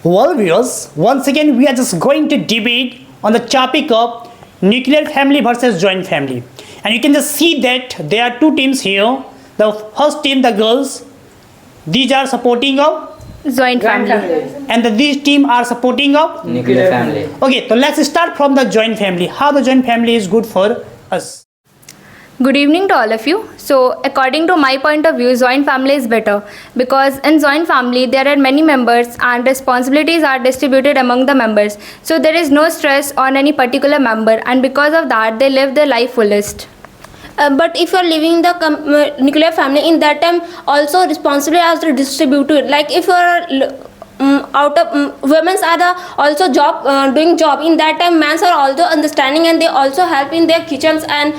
Well, viewers, once again we are just going to debate on the topic of nuclear family versus joint family. And you can just see that there are two teams here. The first team, the girls, these are supporting of Joint family. and these team are supporting of Nuclear family. Okay, so let's start from the joint family. How the joint family is good for us. Good evening to all of you. So, according to my point of view, joint family is better because in joint family there are many members and responsibilities are distributed among the members. So, there is no stress on any particular member, and because of that, they live their life fullest. But if you're living in the nuclear family, in that time also responsibility are distributed. Like if you're women's are the also doing job, in that time men's are also understanding and they also help in their kitchens and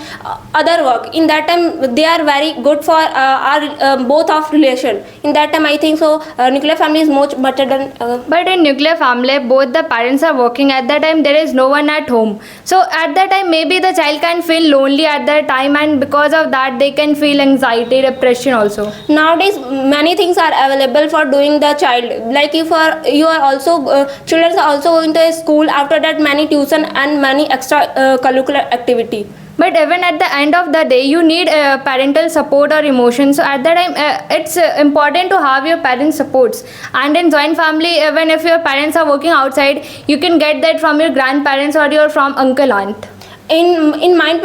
other work. In that time they are very good for our both of relation. In that time I think so nuclear family is much better than But in nuclear family, both the parents are working. At that time, there is no one at home. So at that time, maybe the child can feel lonely at that time, and because of that, they can feel anxiety, depression also. Nowadays many things are available for doing the child. Like if you are also children are also going to a school, after that many tuition and many extra curricular activity. But even at the end of the day, you need parental support or emotion. So at that time, it's important to have your parents' supports. And in joint family, even if your parents are working outside, you can get that from your grandparents or your from uncle aunt. In my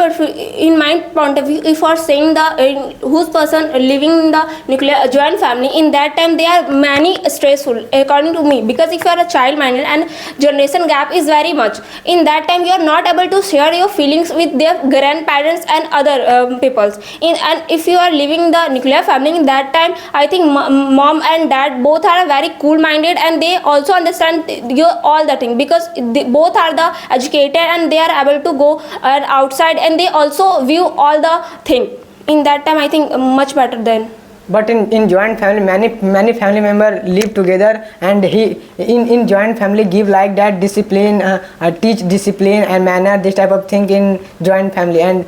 point of view, if you are saying the whose person living in the nuclear joint family, in that time they are many stressful according to me, because if you are a child minded and generation gap is very much, in that time you are not able to share your feelings with their grandparents and other peoples. And if you are living in the nuclear family, in that time I think mom and dad both are very cool minded and they also understand your all the thing, because they both are the educated and they are able to go outside and they also view all the thing. In that time I think much better than. But in joint family, many family members live together, and in joint family give like that discipline, teach discipline and manner, this type of thing in joint family. And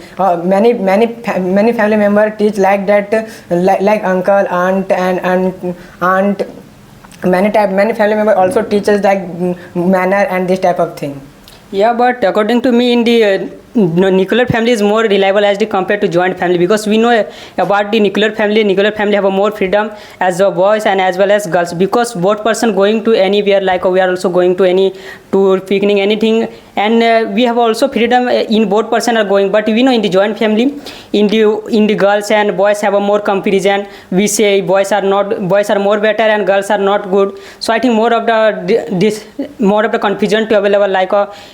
many family members teach like that, like uncle, aunt and aunt. Many family members also teaches like manner and this type of thing. Yeah, but according to me, in the nuclear family is more reliable as compared to joint family, because we know about the nuclear family. Nuclear family have a more freedom as the boys and as well as girls, because both person going to anywhere, like we are also going to any tour, picnic, anything, and we have also freedom in both person are going. But we know in the joint family, in the girls and boys have a more comparison. We say boys are more better and girls are not good. So I think more of the confusion to available like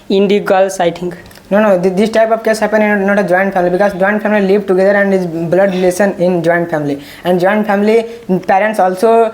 in the girls, I think. No, this type of case happen in not a joint family, because joint family live together and is blood relation in joint family. And joint family parents also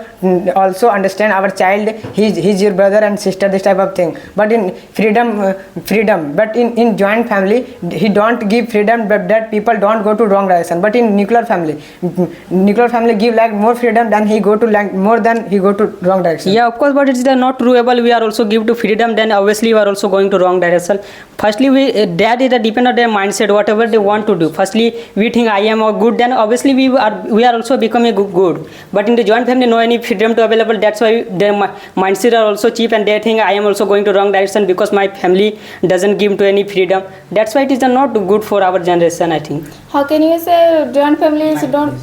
understand our child, he's your brother and sister, this type of thing. But in freedom. But in joint family, he don't give freedom, but that people don't go to wrong direction. But in nuclear family give like more freedom than he go to like more than he go to wrong direction. Yeah, of course, but it's not trueable. We are also give to freedom, then obviously we are also going to wrong direction. Firstly, that is depend on their mindset, whatever they want to do. Firstly, we think I am a good, then obviously we are also becoming good. But in the joint family, no any freedom to available. That's why their mindset are also cheap, and they think I am also going to wrong direction because my family doesn't give to any freedom. That's why it is not good for our generation, I think. How can you say joint families don't?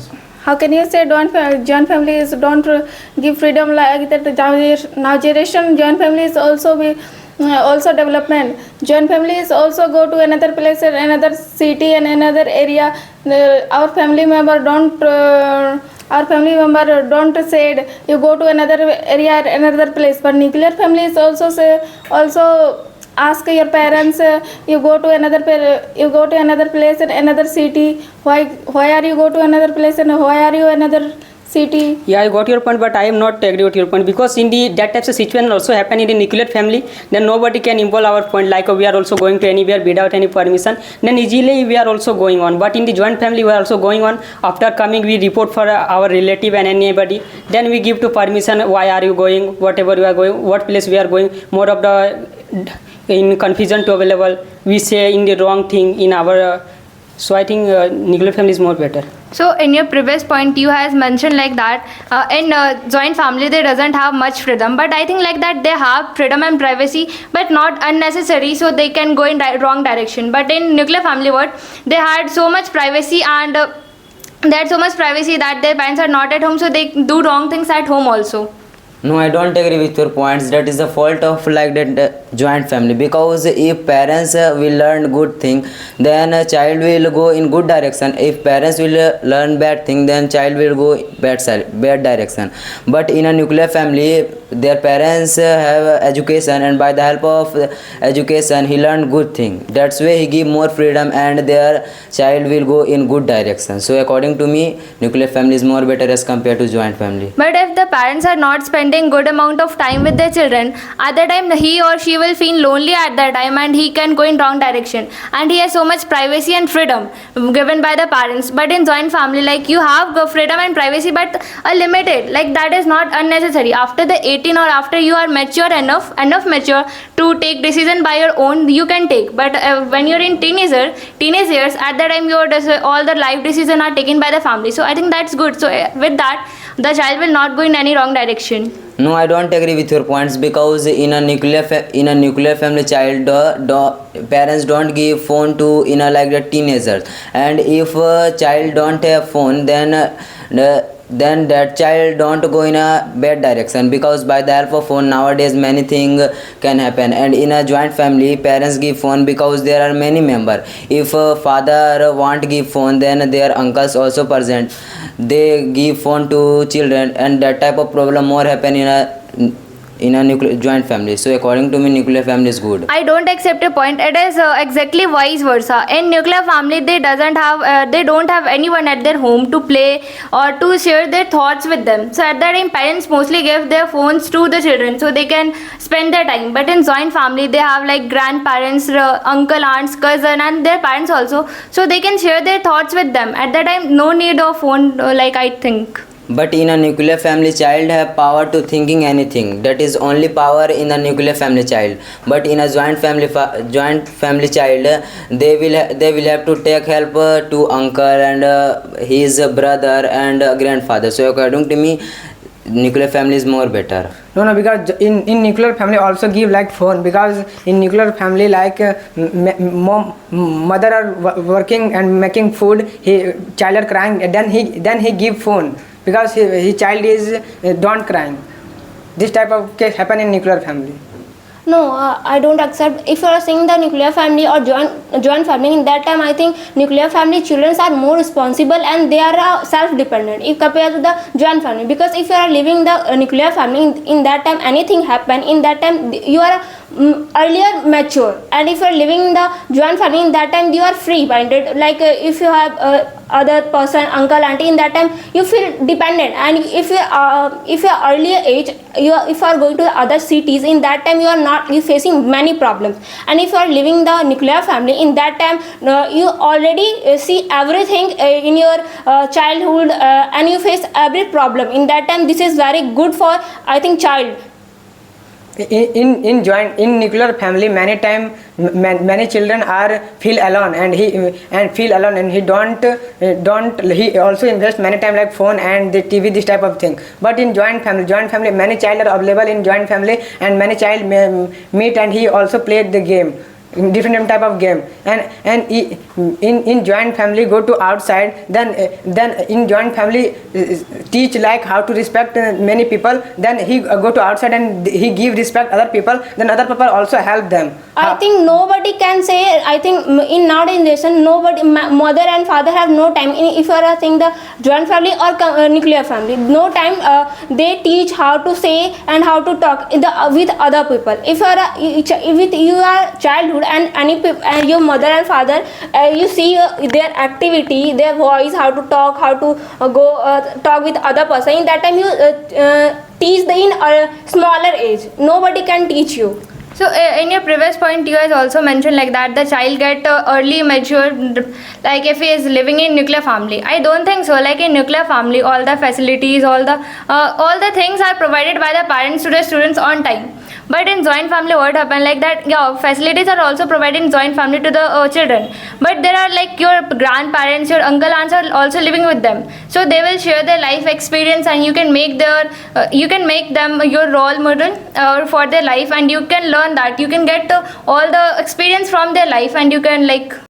How can you say joint families don't give freedom like that? Now generation joint families also development. Joint families also go to another place, another city and another area. Our family member don't say you go to another area, another place. But nuclear families also ask your parents, you go to another place in another city. Why are you go to another place and why are you another city? Yeah, I got your point, but I am not agree with your point, because in that types of situation also happen in the nuclear family. Then nobody can involve our point, like we are also going to anywhere without any permission. Then easily we are also going on. But in the joint family we are also going on. After coming, we report for our relative and anybody. Then we give to permission. Why are you going? Whatever you are going, what place we are going. More of the in confusion to available. We say in the wrong thing in our. So I think nuclear family is more better. So in your previous point, you has mentioned like that in joint family they doesn't have much freedom, but I think like that they have freedom and privacy, but not unnecessary, so they can go in wrong direction. But in nuclear family, what they had so much privacy and they had so much privacy that their parents are not at home, so they do wrong things at home also. No, I don't agree with your points. That is the fault of like that joint family, because if parents will learn good thing, then a child will go in good direction. If parents will learn bad thing, then child will go bad direction. But in a nuclear family, their parents have education, and by the help of education he learn good thing. That's why he give more freedom and their child will go in good direction. So according to me, nuclear family is more better as compared to joint family. But if the parents are not spending good amount of time with their children, at that time he or she will feel lonely at that time and he can go in wrong direction, and he has so much privacy and freedom given by the parents. But in joint family, like you have freedom and privacy, but a limited, like that is not unnecessary. After the 18 or after you are mature enough mature to take decision by your own, you can take. But when you're in teenage years, at that time all the life decisions are taken by the family. So I think that's good. So with that, the child will not go in any wrong direction. No, I don't agree with your points, because in a nuclear family, parents don't give phone to like the teenagers, and if a child don't have phone, then that child don't go in a bad direction, because by the help of phone nowadays many things can happen. And in a joint family, parents give phone because there are many members. If a father want give phone, then their uncles also present, they give phone to children, and that type of problem more happen in a nuclear joint family. So according to me, nuclear family is good. I don't accept your point. It is exactly vice versa. In nuclear family, they don't have anyone at their home to play or to share their thoughts with them. So at that time, parents mostly give their phones to the children so they can spend their time. But in joint family, they have like grandparents, uncle, aunts, cousin, and their parents also, so they can share their thoughts with them. At that time, no need of phone, like I think. But in a nuclear family, child have power to thinking anything. That is only power in a nuclear family child. But in a joint family child, they will have to take help to uncle and his brother and grandfather. So according to me, nuclear family is more better. No, because in nuclear family also give like phone, because in nuclear family like mother are working and making food, child are crying, then he give phone, because his child is don't crying. This type of case happen in nuclear family. No, I don't accept. If you are saying the nuclear family or joint family, in that time I think nuclear family children are more responsible and they are self-dependent if compared to the joint family. Because if you are living the nuclear family, in that time anything happen, in that time you are earlier mature, and if you are living in the joint family, in that time you are free-minded. Like if you have other person, uncle, auntie, in that time you feel dependent. And if you are earlier age, if you are going to the other cities, in that time you facing many problems. And if you are living the nuclear family, in that time you already see everything in your childhood, and you face every problem. In that time this is very good for, I think, child. In nuclear family, many children are feel alone, and he he also invest many time like phone and the TV, this type of thing. But in joint family many child are available in joint family, and many child meet and he also played the game, different type of game. And in joint family go to outside, then in joint family teach like how to respect many people, then he go to outside and he give respect other people, then other people also help them. I think nobody can say, I think in nowadays generation, nobody, mother and father have no time. If you are saying the joint family or nuclear family, no time, they teach how to say and how to talk with other people. If you are with your childhood and and your mother and father, you see their activity, their voice, how to talk, how to talk with other person. In that time you teach in a smaller age. Nobody can teach you. So in your previous point, you guys also mentioned like that the child get early matured, like if he is living in nuclear family. I don't think so. Like in nuclear family, all the facilities, all the things are provided by the parents to the students on time. But in joint family, what happened like that? Yeah, facilities are also provided in joint family to the children. But there are like your grandparents, your uncle, aunts are also living with them. So they will share their life experience, and you can make them your role model for their life, and you can learn that. You can get all the experience from their life, and you can like